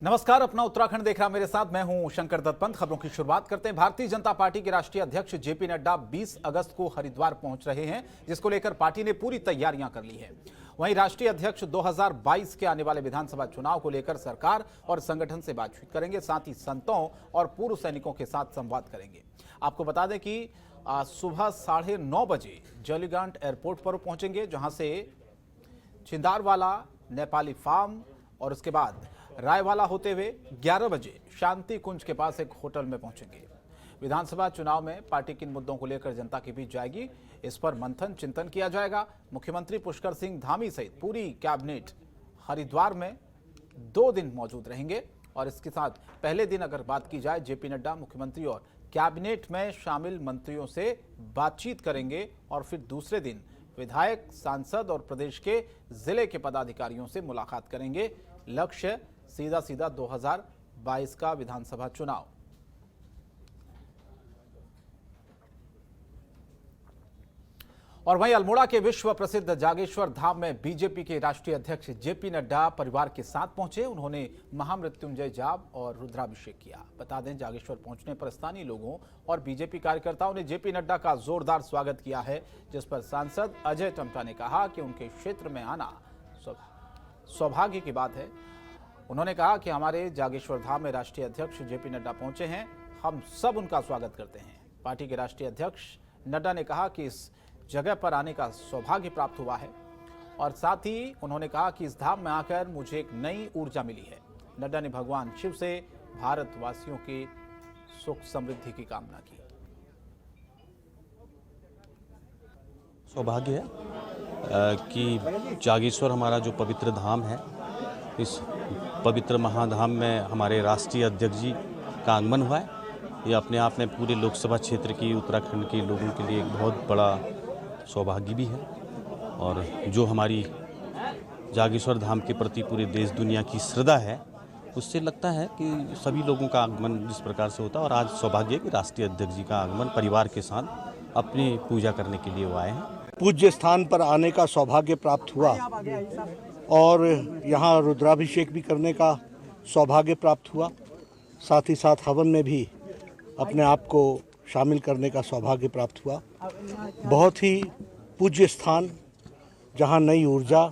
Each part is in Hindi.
नमस्कार, अपना उत्तराखंड देख रहा मेरे साथ मैं हूं शंकर दत्तपंत। खबरों की शुरुआत करते हैं। भारतीय जनता पार्टी के राष्ट्रीय अध्यक्ष जेपी नड्डा 20 अगस्त को हरिद्वार पहुंच रहे हैं, जिसको लेकर पार्टी ने पूरी तैयारियां कर ली है। वहीं राष्ट्रीय अध्यक्ष 2022 के आने वाले विधानसभा चुनाव को लेकर सरकार और संगठन से बातचीत करेंगे, साथ ही संतों और पूर्व सैनिकों के साथ संवाद करेंगे। आपको बता दें कि सुबह 9:30 बजे जलीग्रांट एयरपोर्ट पर पहुंचेंगे, जहां से छिंदारवाला नेपाली फार्म और उसके बाद रायवाला होते हुए 11 बजे शांति कुंज के पास एक होटल में पहुंचेंगे। विधानसभा चुनाव में पार्टी किन मुद्दों को लेकर जनता के बीच जाएगी, इस पर मंथन चिंतन किया जाएगा। मुख्यमंत्री पुष्कर सिंह धामी सहित पूरी कैबिनेट हरिद्वार में 2 दिन मौजूद रहेंगे। और इसके साथ पहले दिन अगर बात की जाए, जेपी नड्डा मुख्यमंत्री और कैबिनेट में शामिल मंत्रियों से बातचीत करेंगे और फिर दूसरे दिन विधायक, सांसद और प्रदेश के जिले के पदाधिकारियों से मुलाकात करेंगे। लक्ष्य सीधा 2022 का विधानसभा चुनाव। और वहीं अल्मोड़ा के विश्व प्रसिद्ध जागेश्वर धाम में बीजेपी के राष्ट्रीय अध्यक्ष जेपी नड्डा परिवार के साथ पहुंचे। उन्होंने महामृत्युंजय जाप और रुद्राभिषेक किया। बता दें, जागेश्वर पहुंचने पर स्थानीय लोगों और बीजेपी कार्यकर्ताओं ने जेपी नड्डा का जोरदार स्वागत किया है, जिस पर सांसद अजय टमटा ने कहा कि उनके क्षेत्र में आना सौभाग्य की बात है। उन्होंने कहा कि हमारे जागेश्वर धाम में राष्ट्रीय अध्यक्ष जेपी नड्डा पहुंचे हैं, हम सब उनका स्वागत करते हैं। पार्टी के राष्ट्रीय अध्यक्ष नड्डा ने कहा कि इस जगह पर आने का सौभाग्य प्राप्त हुआ है और साथ ही उन्होंने कहा कि इस धाम में आकर मुझे एक नई ऊर्जा मिली है। नड्डा ने भगवान शिव से भारतवासियों की सुख समृद्धि की कामना की। सौभाग्य है कि जागेश्वर हमारा जो पवित्र धाम है, इस पवित्र महाधाम में हमारे राष्ट्रीय अध्यक्ष जी का आगमन हुआ है। ये अपने आप में पूरे लोकसभा क्षेत्र की, उत्तराखंड के लोगों के लिए एक बहुत बड़ा सौभाग्य भी है। और जो हमारी जागेश्वर धाम के प्रति पूरे देश दुनिया की श्रद्धा है, उससे लगता है कि सभी लोगों का आगमन जिस प्रकार से होता है। और आज सौभाग्य है कि राष्ट्रीय अध्यक्ष जी का आगमन परिवार के साथ अपनी पूजा करने के लिए वो आए हैं। पूज्य स्थान पर आने का सौभाग्य प्राप्त हुआ और यहाँ रुद्राभिषेक भी करने का सौभाग्य प्राप्त हुआ। साथ ही साथ हवन में भी अपने आप को शामिल करने का सौभाग्य प्राप्त हुआ। बहुत ही पूज्य स्थान, जहाँ नई ऊर्जा,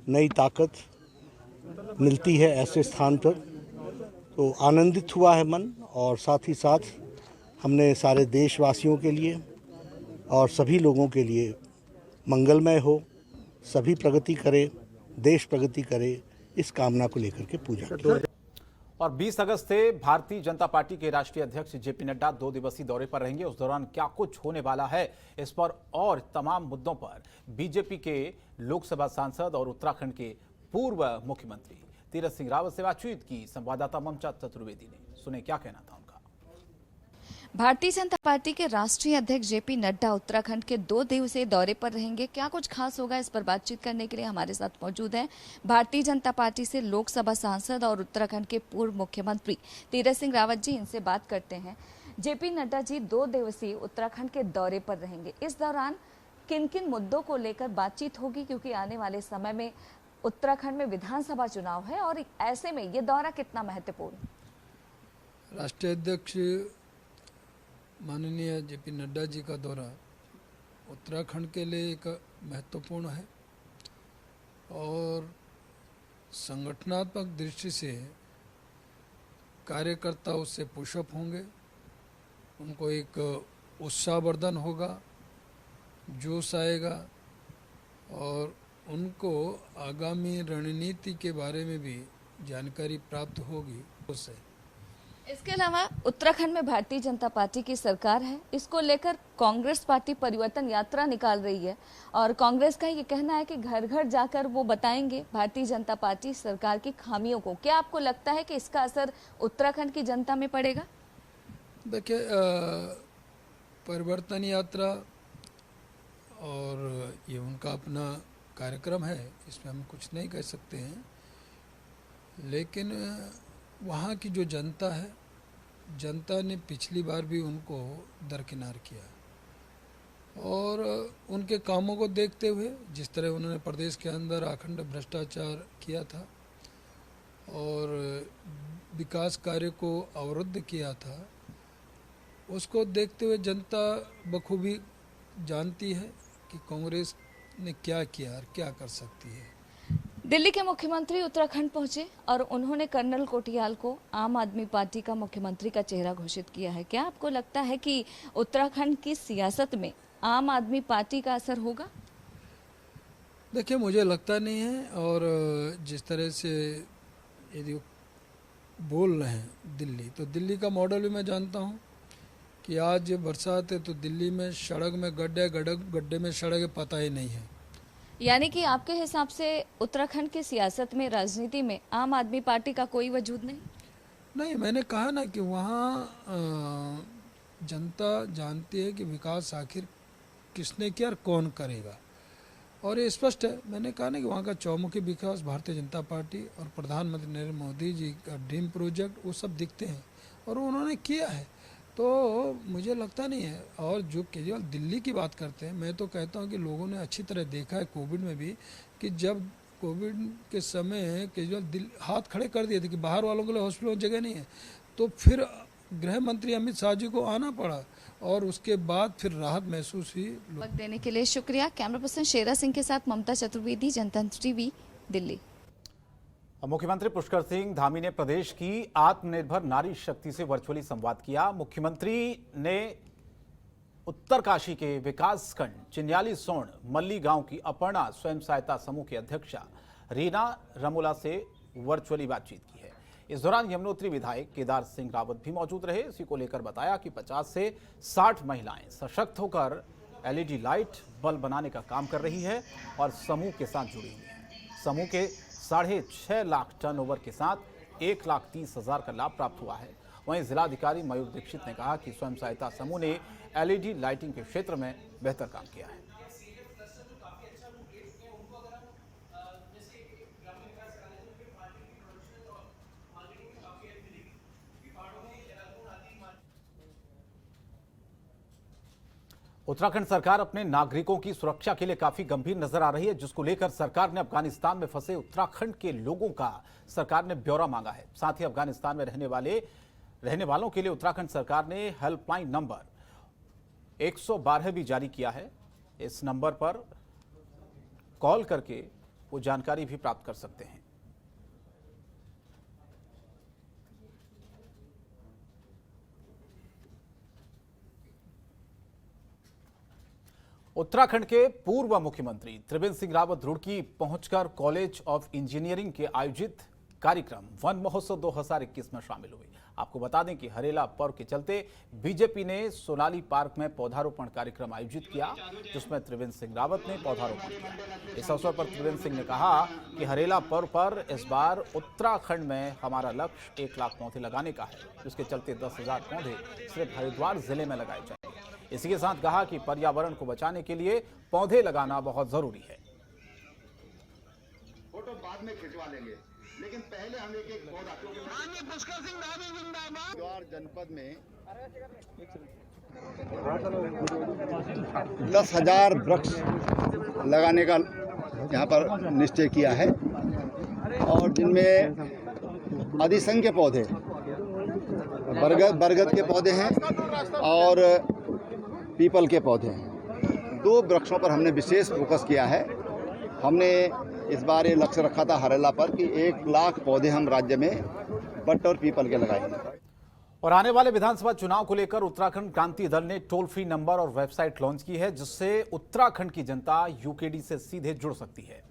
नई ताकत मिलती है, ऐसे स्थान पर तो आनंदित हुआ है मन। और साथ ही साथ हमने सारे देशवासियों के लिए और सभी लोगों के लिए मंगलमय हो, सभी प्रगति करे, देश प्रगति करे, इस कामना को लेकर के पूजा की। और 20 अगस्त से भारतीय जनता पार्टी के राष्ट्रीय अध्यक्ष जेपी नड्डा 2 दिवसीय दौरे पर रहेंगे। उस दौरान क्या कुछ होने वाला है, इस पर और तमाम मुद्दों पर बीजेपी के लोकसभा सांसद और उत्तराखंड के पूर्व मुख्यमंत्री तीरथ सिंह रावत से बातचीत की संवाददाता ममता चतुर्वेदी ने। सुने क्या कहना था उनका। भारतीय जनता पार्टी के राष्ट्रीय अध्यक्ष जेपी नड्डा उत्तराखंड के 2 दिवसीय दौरे पर रहेंगे। क्या कुछ खास होगा, इस पर बातचीत करने के लिए हमारे साथ मौजूद हैं भारतीय जनता पार्टी से लोकसभा सांसद और उत्तराखंड के पूर्व मुख्यमंत्री तीरथ सिंह रावत जी। इनसे बात करते हैं। जेपी नड्डा जी 2 दिवसीय उत्तराखंड के दौरे पर रहेंगे। इस दौरान किन किन मुद्दों को लेकर बातचीत होगी, क्योंकि आने वाले समय में उत्तराखंड में विधानसभा चुनाव है और ऐसे में ये दौरा कितना महत्वपूर्ण? राष्ट्रीय अध्यक्ष माननीय जेपी नड्डा जी का दौरा उत्तराखंड के लिए एक महत्वपूर्ण है और संगठनात्मक दृष्टि से कार्यकर्ता उससे पुशअप होंगे, उनको एक उत्साहवर्धन होगा, जोश आएगा और उनको आगामी रणनीति के बारे में भी जानकारी प्राप्त होगी उससे। इसके अलावा उत्तराखंड में भारतीय जनता पार्टी की सरकार है, इसको लेकर कांग्रेस पार्टी परिवर्तन यात्रा निकाल रही है और कांग्रेस का ये कहना है कि घर घर जाकर वो बताएंगे भारतीय जनता पार्टी सरकार की खामियों को। क्या आपको लगता है कि इसका असर उत्तराखंड की जनता में पड़ेगा? देखिए, परिवर्तन यात्रा और ये उनका अपना कार्यक्रम है, इसमें हम कुछ नहीं कह सकते हैं। लेकिन वहाँ की जो जनता है, जनता ने पिछली बार भी उनको दरकिनार किया और उनके कामों को देखते हुए, जिस तरह उन्होंने प्रदेश के अंदर अखंड भ्रष्टाचार किया था और विकास कार्य को अवरुद्ध किया था, उसको देखते हुए जनता बखूबी जानती है कि कांग्रेस ने क्या किया और क्या कर सकती है। दिल्ली के मुख्यमंत्री उत्तराखंड पहुंचे और उन्होंने कर्नल कोटियाल को आम आदमी पार्टी का मुख्यमंत्री का चेहरा घोषित किया है। क्या आपको लगता है कि उत्तराखंड की सियासत में आम आदमी पार्टी का असर होगा? देखिए, मुझे लगता नहीं है। और जिस तरह से यदि बोल रहे हैं दिल्ली, तो दिल्ली का मॉडल भी मैं जानता हूँ कि आज बरसात है तो दिल्ली में सड़क में गड्ढे में सड़क है, पता ही नहीं है। यानी कि आपके हिसाब से उत्तराखंड की सियासत में, राजनीति में आम आदमी पार्टी का कोई वजूद नहीं? नहीं, मैंने कहा ना कि वहाँ जनता जानती है कि विकास आखिर किसने किया और कौन करेगा, और ये स्पष्ट है। मैंने कहा ना कि वहाँ का चौमुखी विकास भारतीय जनता पार्टी और प्रधानमंत्री नरेंद्र मोदी जी का ड्रीम प्रोजेक्ट, वो सब दिखते हैं और उन्होंने किया है, तो मुझे लगता नहीं है। और जो केजरीवाल दिल्ली की बात करते हैं, मैं तो कहता हूँ कि लोगों ने अच्छी तरह देखा है कोविड में भी कि जब कोविड के समय केजरीवाल हाथ खड़े कर दिए थे कि बाहर वालों के लिए हॉस्पिटल में जगह नहीं है, तो फिर गृह मंत्री अमित शाह जी को आना पड़ा और उसके बाद फिर राहत महसूस हुई। वक्त देने के लिए शुक्रिया। कैमरा पर्सन शेरा सिंह के साथ ममता चतुर्वेदी, जनतंत्र टीवी, दिल्ली। मुख्यमंत्री पुष्कर सिंह धामी ने प्रदेश की आत्मनिर्भर नारी शक्ति से वर्चुअली संवाद किया। मुख्यमंत्री ने उत्तरकाशी के विकासखंड चिन्याली सोन मल्ली गांव की अपर्णा स्वयं सहायता समूह की अध्यक्षा रीना रमोला से वर्चुअली बातचीत की है। इस दौरान यमुनोत्री विधायक केदार सिंह रावत भी मौजूद रहे। इसी को लेकर बताया कि 50 से 60 महिलाएं सशक्त होकर LED लाइट बल्ब बनाने का काम कर रही है और समूह के साथ जुड़ी हुई है। समूह के 6.5 लाख टर्नओवर के साथ 1,30,000 का लाभ प्राप्त हुआ है। वहीं जिलाधिकारी मयूर दीक्षित ने कहा कि स्वयं सहायता समूह ने LED लाइटिंग के क्षेत्र में बेहतर काम किया है। उत्तराखंड सरकार अपने नागरिकों की सुरक्षा के लिए काफी गंभीर नजर आ रही है, जिसको लेकर सरकार ने अफगानिस्तान में फंसे उत्तराखंड के लोगों का सरकार ने ब्यौरा मांगा है। साथ ही अफगानिस्तान में रहने वालों के लिए उत्तराखंड सरकार ने हेल्पलाइन नंबर 112 भी जारी किया है। इस नंबर पर कॉल करके वो जानकारी भी प्राप्त कर सकते हैं। उत्तराखंड के पूर्व मुख्यमंत्री त्रिवेंद्र सिंह रावत रुड़की पहुंचकर कॉलेज ऑफ इंजीनियरिंग के आयोजित कार्यक्रम वन महोत्सव 2021 में शामिल हुए। आपको बता दें कि हरेला पर्व के चलते बीजेपी ने सोनाली पार्क में पौधारोपण कार्यक्रम आयोजित किया, जिसमें त्रिवेंद्र सिंह रावत ने पौधारोपण किया। इस अवसर पर त्रिवेंद्र सिंह ने कहा कि हरेला पर्व पर इस बार उत्तराखंड में हमारा लक्ष्य 1 लाख पौधे लगाने का है, जिसके चलते 10,000 पौधे सिर्फ हरिद्वार जिले में लगाए जाएंगे। इसी के साथ कहा कि पर्यावरण को बचाने के लिए पौधे लगाना बहुत जरूरी है। फोटो बाद में खिंचवा लेंगे, लेकिन पहले हम एक पौधा पुष्कर सिंह धामी जिंदाबाद। हरिद्वार जनपद में 10,000 वृक्ष लगाने का यहाँ पर निश्चय किया है, और जिनमें अधिसंख्य पौधे बरगद के पौधे हैं और पीपल के पौधे हैं। 2 वृक्षों पर हमने विशेष फोकस किया है। हमने इस बार ये लक्ष्य रखा था हरेला पर कि 1 लाख पौधे हम राज्य में बट और पीपल के लगाएंगे। और आने वाले विधानसभा चुनाव को लेकर उत्तराखंड क्रांति दल ने टोल फ्री नंबर और वेबसाइट लॉन्च की है, जिससे उत्तराखंड की जनता यूकेडी से सीधे जुड़ सकती है।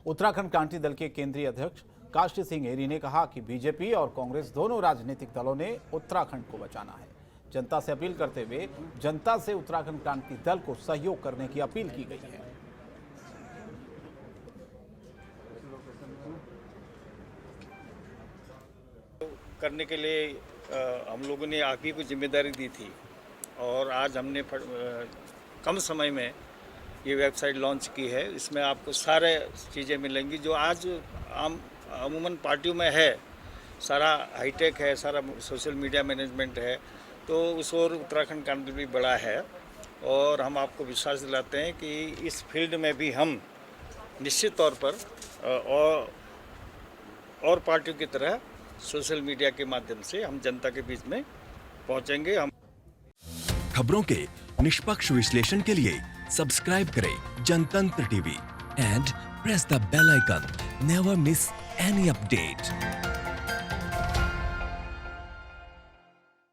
उत्तराखंड क्रांति दल के केंद्रीय अध्यक्ष काशी सिंह हेरी ने कहा कि बीजेपी और कांग्रेस दोनों राजनीतिक दलों ने उत्तराखंड को बचाना है। जनता से अपील करते हुए जनता से उत्तराखंड क्रांति दल को सहयोग करने की अपील की गई है। करने के लिए हम लोगों ने आप ही को जिम्मेदारी दी थी, और आज हमने कम समय में ये वेबसाइट लॉन्च की है। इसमें आपको सारे चीज़ें मिलेंगी जो आज अमूमन पार्टियों में है। सारा हाईटेक है, सारा सोशल मीडिया मैनेजमेंट है, तो उस और उत्तराखंड क्रांति भी बड़ा है। और हम आपको विश्वास दिलाते हैं कि इस फील्ड में भी हम निश्चित तौर पर और पार्टियों की तरह सोशल मीडिया के माध्यम से हम जनता के बीच में पहुंचेंगे। हम खबरों के निष्पक्ष विश्लेषण के लिए सब्सक्राइब करें Jantantra TV and press the bell icon. Never miss any update.